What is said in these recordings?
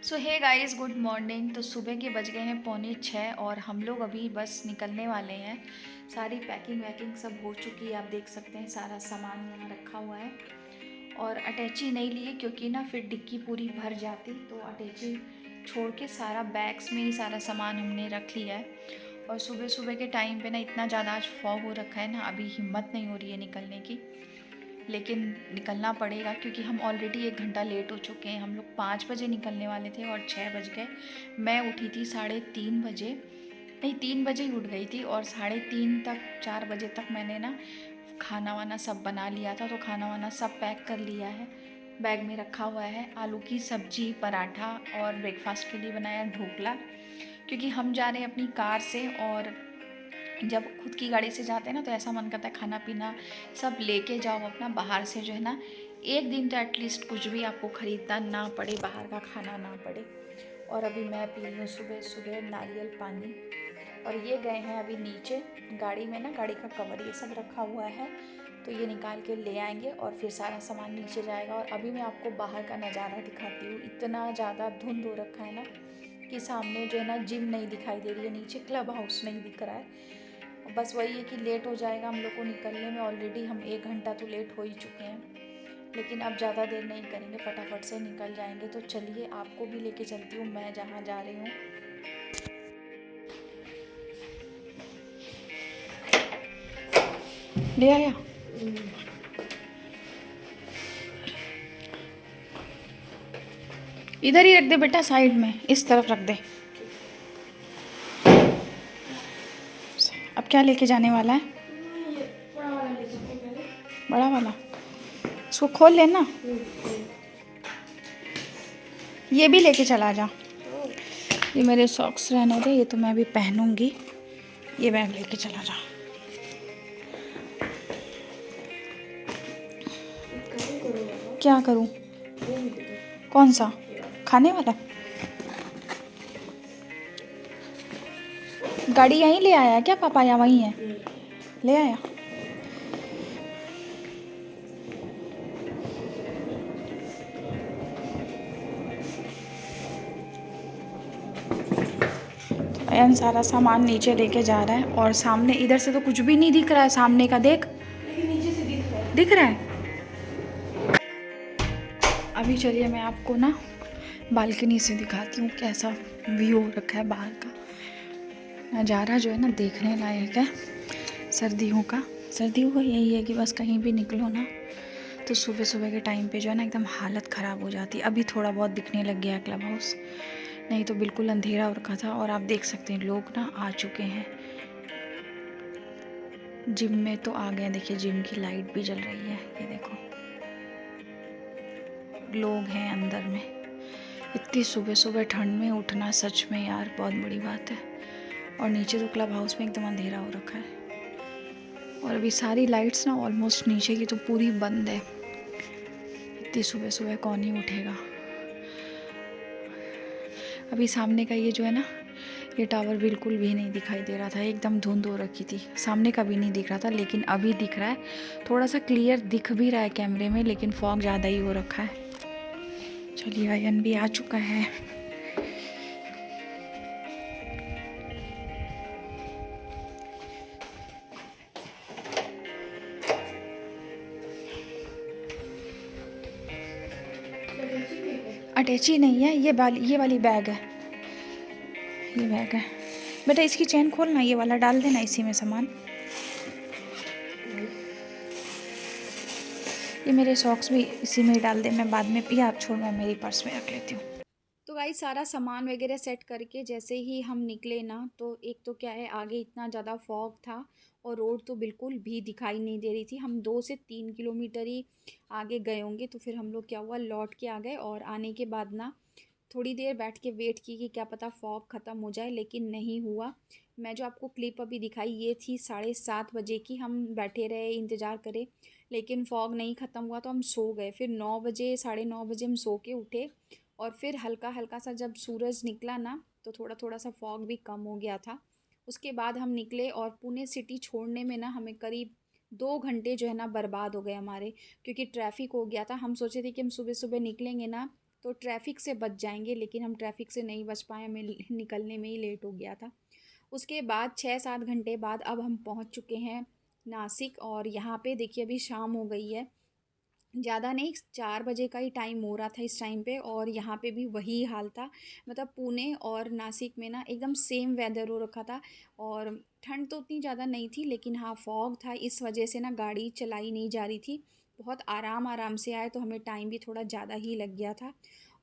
सो hey guys, good morning. तो सुबह के बज गए हैं 5:45 और हम लोग अभी बस निकलने वाले हैं। सारी पैकिंग वैकिंग सब हो चुकी है। आप देख सकते हैं सारा सामान यहाँ रखा हुआ है और अटैची नहीं लिए क्योंकि ना फिर डिक्की पूरी भर जाती, तो अटैची छोड़ के सारा बैग्स में ही सारा सामान हमने रख लिया है। और सुबह सुबह के टाइम पे ना इतना ज़्यादा आज फॉग हो रखा है ना, अभी हिम्मत नहीं हो रही है निकलने की, लेकिन निकलना पड़ेगा क्योंकि हम ऑलरेडी 1 घंटा लेट हो चुके हैं। हम लोग 5 बजे निकलने वाले थे और 6 बज गए। मैं उठी थी 3:30 बजे, नहीं 3 बजे ही उठ गई थी और 3:30 तक 4 बजे तक मैंने ना खाना वाना सब बना लिया था। तो खाना वाना सब पैक कर लिया है, बैग में रखा हुआ है। आलू की सब्जी, पराठा और ब्रेकफास्ट के लिए बनाया ढोकला, क्योंकि हम जा रहे हैं अपनी कार से और जब खुद की गाड़ी से जाते हैं ना तो ऐसा मन करता है खाना पीना सब लेके जाओ अपना, बाहर से जो है ना एक दिन तो एटलीस्ट कुछ भी आपको ख़रीदना ना पड़े, बाहर का खाना ना पड़े। और अभी मैं पी रही हूँ सुबह सुबह नारियल पानी। और ये गए हैं अभी नीचे गाड़ी में ना, गाड़ी का कवर ये सब रखा हुआ है, तो ये निकाल के ले आएंगे और फिर सारा सामान नीचे जाएगा। और अभी मैं आपको बाहर का नज़ारा दिखाती हूँ। इतना ज़्यादा धुंध हो रखा है ना कि सामने जो है ना जिम नहीं दिखाई दे रही है, नीचे क्लब हाउस नहीं दिख रहा है। बस वही है कि लेट हो जाएगा हम लोग को निकलने में। ऑलरेडी हम 1 घंटा तो लेट हो ही चुके हैं, लेकिन अब ज़्यादा देर नहीं करेंगे, फटाफट से निकल जाएंगे। तो चलिए आपको भी लेके चलती हूँ मैं जहाँ जा रही हूँ। ले आया, इधर ही रख दे बेटा, साइड में इस तरफ रख दे। अब क्या लेके जाने वाला है? बड़ा वाला इसको खोल लेना, ये भी लेके चला जा। ये मेरे सॉक्स रहने दे, ये तो मैं भी पहनूंगी। ये बैग लेके चला जा। क्या करूं? कौन सा? खाने वाला? गाड़ी यहीं ले आया क्या पापा, या वहीं है? ले आया। अयन सारा सामान नीचे लेके जा रहा है और सामने इधर से तो कुछ भी नहीं दिख रहा है, सामने का देख। लेकिन नीचे से दिख रहा है। अभी चलिए मैं आपको ना बालकनी से दिखाती हूँ कैसा व्यू रखा है बाहर का। नज़ारा जो है ना देखने लायक है। सर्दियों का यही है कि बस कहीं भी निकलो ना तो सुबह सुबह के टाइम पे जो है ना एकदम हालत ख़राब हो जाती है। अभी थोड़ा बहुत दिखने लग गया है क्लब हाउस, नहीं तो बिल्कुल अंधेरा हो रखा था। और आप देख सकते हैं लोग ना आ चुके हैं जिम में, तो आ गए। देखिए जिम की लाइट भी जल रही है, ये देखो लोग हैं अंदर में। इतनी सुबह सुबह ठंड में उठना सच में यार बहुत बड़ी बात है। और नीचे तो क्लब हाउस में एकदम अंधेरा हो रखा है और अभी सारी लाइट्स ना ऑलमोस्ट नीचे की तो पूरी बंद है। इतनी सुबह सुबह कौन ही उठेगा। अभी सामने का ये जो है ना, ये टावर बिल्कुल भी नहीं दिखाई दे रहा था, एकदम धुंध हो रखी थी, सामने का भी नहीं दिख रहा था, लेकिन अभी दिख रहा है। थोड़ा सा क्लियर दिख भी रहा है कैमरे में, लेकिन फॉग ज़्यादा ही हो रखा है। चलिए अयन भी आ चुका है। अटैची नहीं है, ये वाली बैग है, ये बैग है बेटा। इसकी चेन खोलना, ये वाला डाल देना इसी में सामान। ये मेरे सॉक्स भी इसी में ही डाल दे, मैं बाद में आप छोड़, मैं मेरी पर्स में रख लेती हूँ। तो गाइस सारा सामान वगैरह सेट करके जैसे ही हम निकले ना, तो एक तो क्या है आगे इतना ज़्यादा फॉग था और रोड तो बिल्कुल भी दिखाई नहीं दे रही थी। हम 2 से 3 किलोमीटर ही आगे गए होंगे, तो फिर हम लोग क्या हुआ लौट के आ गए। और आने के बाद ना थोड़ी देर बैठ के वेट की कि क्या पता फॉग ख़त्म हो जाए, लेकिन नहीं हुआ। मैं जो आपको क्लिप अभी दिखाई ये थी 7:30 बजे की। हम बैठे रहे, इंतज़ार करें, लेकिन फॉग नहीं ख़त्म हुआ तो हम सो गए। फिर 9 बजे, 9:30 बजे हम सो के उठे और फिर हल्का हल्का सा जब सूरज निकला ना तो थोड़ा थोड़ा सा फॉग भी कम हो गया था। उसके बाद हम निकले और पुणे सिटी छोड़ने में ना हमें करीब 2 घंटे जो है ना बर्बाद हो गए हमारे, क्योंकि ट्रैफिक हो गया था। हम सोचे थे कि हम सुबह सुबह निकलेंगे ना तो ट्रैफ़िक से बच जाएंगे, लेकिन हम ट्रैफ़िक से नहीं बच पाए, हमें निकलने में ही लेट हो गया था। उसके बाद 6-7 घंटे बाद अब हम पहुंच चुके हैं नासिक, और यहाँ पे देखिए अभी शाम हो गई है। ज़्यादा नहीं, 4 बजे का ही टाइम हो रहा था इस टाइम पे, और यहाँ पे भी वही हाल था। मतलब पुणे और नासिक में ना एकदम सेम वेदर हो रखा था, और ठंड तो उतनी ज़्यादा नहीं थी, लेकिन हाँ फॉग था, इस वजह से ना गाड़ी चलाई नहीं जा रही थी। बहुत आराम आराम से आए, तो हमें टाइम भी थोड़ा ज़्यादा ही लग गया था।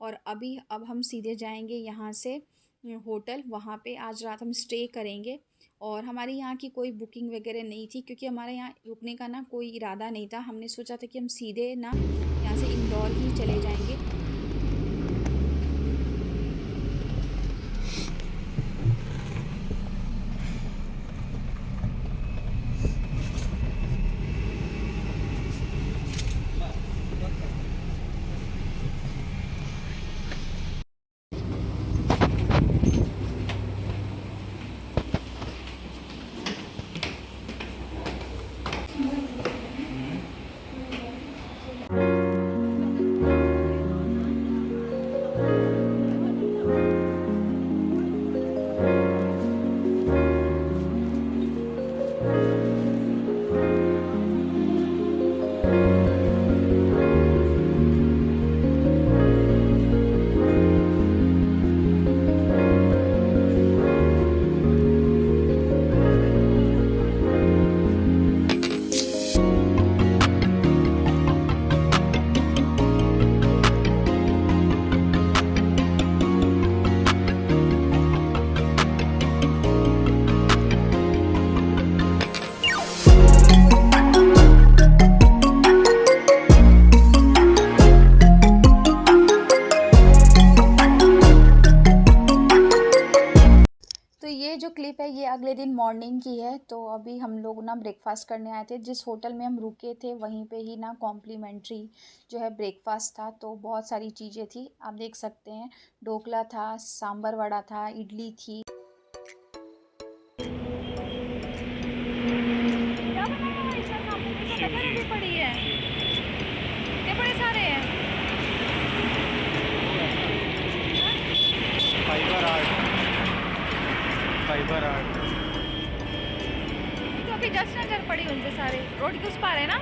और अब हम सीधे जाएंगे यहाँ से होटल, वहाँ पे आज रात हम स्टे करेंगे। और हमारे यहाँ की कोई बुकिंग वगैरह नहीं थी, क्योंकि हमारे यहाँ रुकने का ना कोई इरादा नहीं था। हमने सोचा था कि हम सीधे ना यहाँ से इंदौर ही चले जाएंगे। ये जो क्लिप है ये अगले दिन मॉर्निंग की है। तो अभी हम लोग ना ब्रेकफास्ट करने आए थे, जिस होटल में हम रुके थे वहीं पे ही ना कॉम्प्लीमेंट्री जो है ब्रेकफास्ट था। तो बहुत सारी चीज़ें थी, आप देख सकते हैं। ढोकला था, सांबर वड़ा था, इडली थी। क्या बनाया है इसका? सामने में तो नजर भी पड़ी है, कितने बड़े सारे हैं। Fibre art, fibre art. तो अभी जस्ट नजर पड़ी उनके सारे, रोड के उस पार है ना।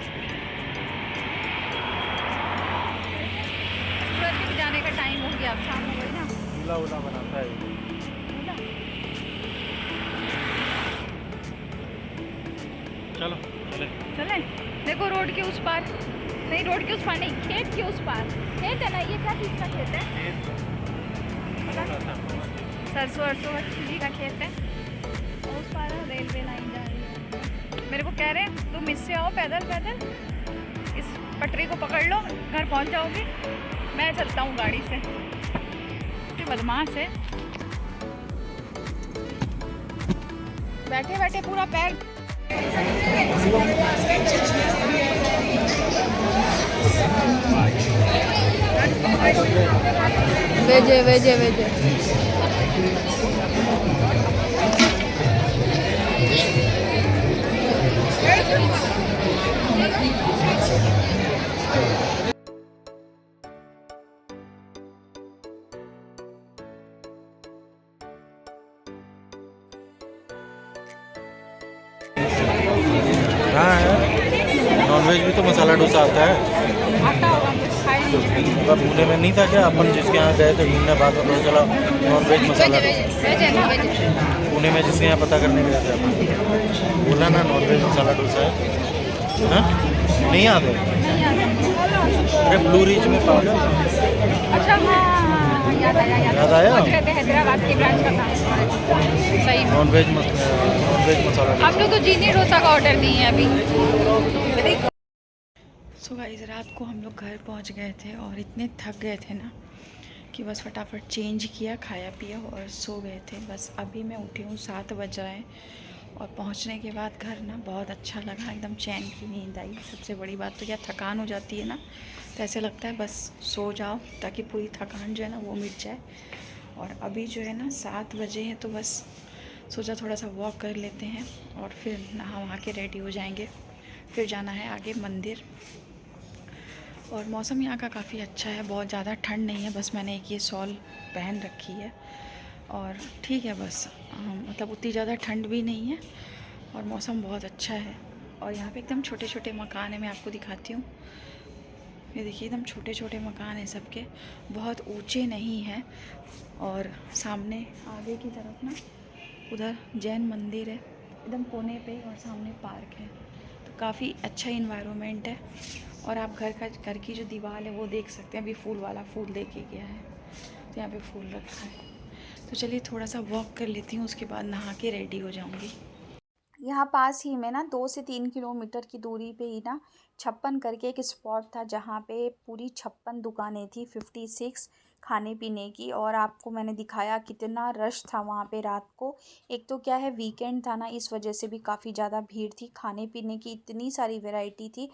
सूरज के जाने का टाइम हो गया, अब शाम हो गई ना। झूला वूला बनाता है ये। चलो चले चले। देखो रोड के उस पार, नहीं रोड के उस पार नहीं, खेत के उस पार। खेत है ना, ये क्या चीज़ का खेत है? सरसों अरसों जी का खेत है। और उस पार रेलवे लाइन जा रही है। मेरे को कह रहे हैं तुम इससे आओ पैदल पैदल, इस पटरी को पकड़ लो, घर पहुंच जाओगे। मैं चलता हूँ गाड़ी से, बदमाश है। बैठे बैठे पूरा पैर। वेजे वेजे वेजे हाँ है, नॉनवेज भी तो मसाला डोसा आता है। पर पुणे में नहीं था क्या? अपन जिसके यहाँ गए थे घूमने, बाद में पता चला नॉनवेज मसाला डोसा। पुणे में जिसके यहाँ पता करने गए थे अपन, बोला ना नॉनवेज मसाला डोसा है। हाँ नहीं याद है? अरे ब्लू रिज में पाओ। अच्छा हाँ, याद आया। हैदराबाद की ब्रांच का था। सही में नॉनवेज मसाला डोसा। हम लोग तो जीनी डोसा का ऑर्डर नहीं है अभी। सो गाइस, रात को हम लोग घर पहुंच गए थे और इतने थक गए थे ना कि बस फटाफट चेंज किया, खाया पिया और सो गए थे। बस अभी मैं उठी हूँ, 7 बज रहे हैं। और पहुंचने के बाद घर ना बहुत अच्छा लगा, एकदम चैन की नींद आई। सबसे बड़ी बात तो क्या, थकान हो जाती है ना, तो ऐसे लगता है बस सो जाओ ताकि पूरी थकान जो है ना वो मिट जाए। और अभी जो है ना 7 बजे हैं, तो बस सोचा थोड़ा सा वॉक कर लेते हैं और फिर नहा वहा के रेडी हो जाएंगे। फिर जाना है आगे मंदिर। और मौसम यहाँ का काफ़ी अच्छा है, बहुत ज़्यादा ठंड नहीं है, बस मैंने एक ये शॉल पहन रखी है और ठीक है बस। मतलब उतनी ज़्यादा ठंड भी नहीं है और मौसम बहुत अच्छा है। और यहाँ पे एकदम छोटे छोटे मकान हैं, मैं आपको दिखाती हूँ। ये देखिए एकदम छोटे छोटे मकान हैं सबके, बहुत ऊंचे नहीं हैं। और सामने आगे की तरफ ना उधर जैन मंदिर है एकदम कोने पे, और सामने पार्क है, तो काफ़ी अच्छा इन्वायरमेंट है। और आप घर की जो दीवार है वो देख सकते हैं, अभी फूल वाला फूल लेके गया है, तो यहाँ पे फूल रखा है। तो चलिए थोड़ा सा वॉक कर लेती हूँ, उसके बाद नहा के रेडी हो जाऊँगी। यहाँ पास ही में ना 2 से 3 किलोमीटर की दूरी पे ही ना छप्पन करके एक स्पॉट था, जहाँ पे पूरी 56 दुकानें थी, 56 खाने पीने की। और आपको मैंने दिखाया कितना रश था वहाँ पे रात को। एक तो क्या है वीकेंड था ना, इस वजह से भी काफ़ी ज़्यादा भीड़ थी। खाने पीने की इतनी सारी वैरायटी थी,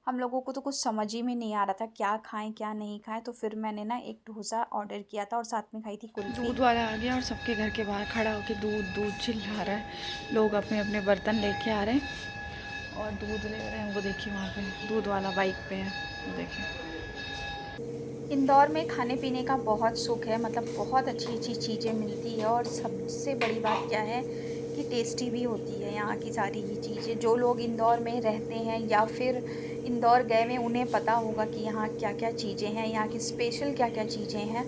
हम लोगों को तो कुछ समझ ही में नहीं आ रहा था क्या खाएं क्या नहीं खाएं। तो फिर मैंने ना एक डोसा ऑर्डर किया था और साथ में खाई थी कुल्फ़ी। दूध वाला आ गया और सबके घर के बाहर खड़ा होकर दूध दूध चिल्ला रहा है। लोग अपने अपने बर्तन लेके आ रहे हैं और दूध ले रहे हैं। वो देखिए वहाँ पे दूध वाला बाइक पे है, वो देखिए। इंदौर में खाने पीने का बहुत सुख है, मतलब बहुत अच्छी अच्छी चीज़ें मिलती है। और सबसे बड़ी बात क्या है कि टेस्टी भी होती है यहाँ की सारी ही चीज़ें। जो लोग इंदौर में रहते हैं या फिर इंदौर गए हुए, उन्हें पता होगा कि यहाँ क्या क्या चीज़ें हैं, यहाँ की स्पेशल क्या क्या चीज़ें हैं।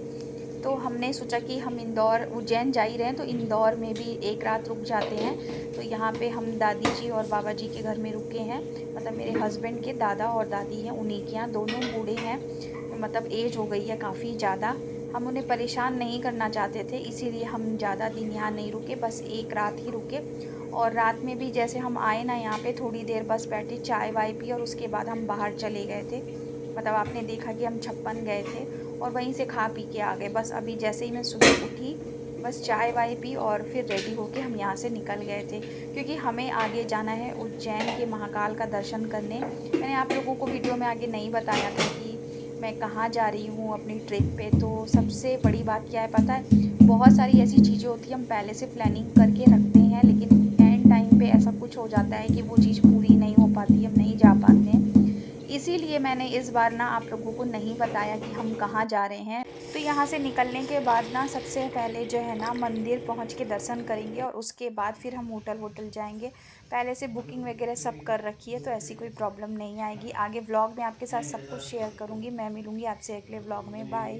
तो हमने सोचा कि हम इंदौर उज्जैन जा ही रहे हैं तो इंदौर में भी एक रात रुक जाते हैं। तो यहाँ पे हम दादी जी और बाबा जी के घर में रुके हैं, मतलब मेरे हस्बैंड के दादा और दादी हैं, उन्हीं के यहाँ। दोनों बूढ़े हैं, मतलब एज हो गई है काफ़ी ज़्यादा। हम उन्हें परेशान नहीं करना चाहते थे, इसीलिए हम ज़्यादा दिन यहाँ नहीं रुके, बस एक रात ही रुके। और रात में भी जैसे हम आए ना यहाँ पे, थोड़ी देर बस बैठे, चाय वाय पी और उसके बाद हम बाहर चले गए थे। मतलब आपने देखा कि हम छप्पन गए थे और वहीं से खा पी के आ गए। बस अभी जैसे ही मैं सुबह उठी, बस चाय वाय पी और फिर रेडी होके हम यहाँ से निकल गए थे, क्योंकि हमें आगे जाना है उज्जैन के महाकाल का दर्शन करने। मैंने आप लोगों को वीडियो में आगे नहीं बताया था कि मैं कहाँ जा रही हूँ अपनी ट्रिप पे। तो सबसे बड़ी बात क्या है पता है, बहुत सारी ऐसी चीज़ें होती हैं हम पहले से प्लानिंग करके रखते हैं, लेकिन एंड टाइम पे ऐसा कुछ हो जाता है कि वो चीज़ पूरी नहीं हो पाती, हम नहीं जा पाते हैं। इसीलिए मैंने इस बार ना आप लोगों को नहीं बताया कि हम कहाँ जा रहे हैं। तो यहाँ से निकलने के बाद ना सबसे पहले जो है ना मंदिर पहुँच के दर्शन करेंगे और उसके बाद फिर हम होटल जाएंगे। पहले से बुकिंग वगैरह सब कर रखी है, तो ऐसी कोई प्रॉब्लम नहीं आएगी। आगे व्लॉग में आपके साथ सब कुछ शेयर करूँगी। मैं मिलूँगी आपसे अगले व्लॉग में। बाय।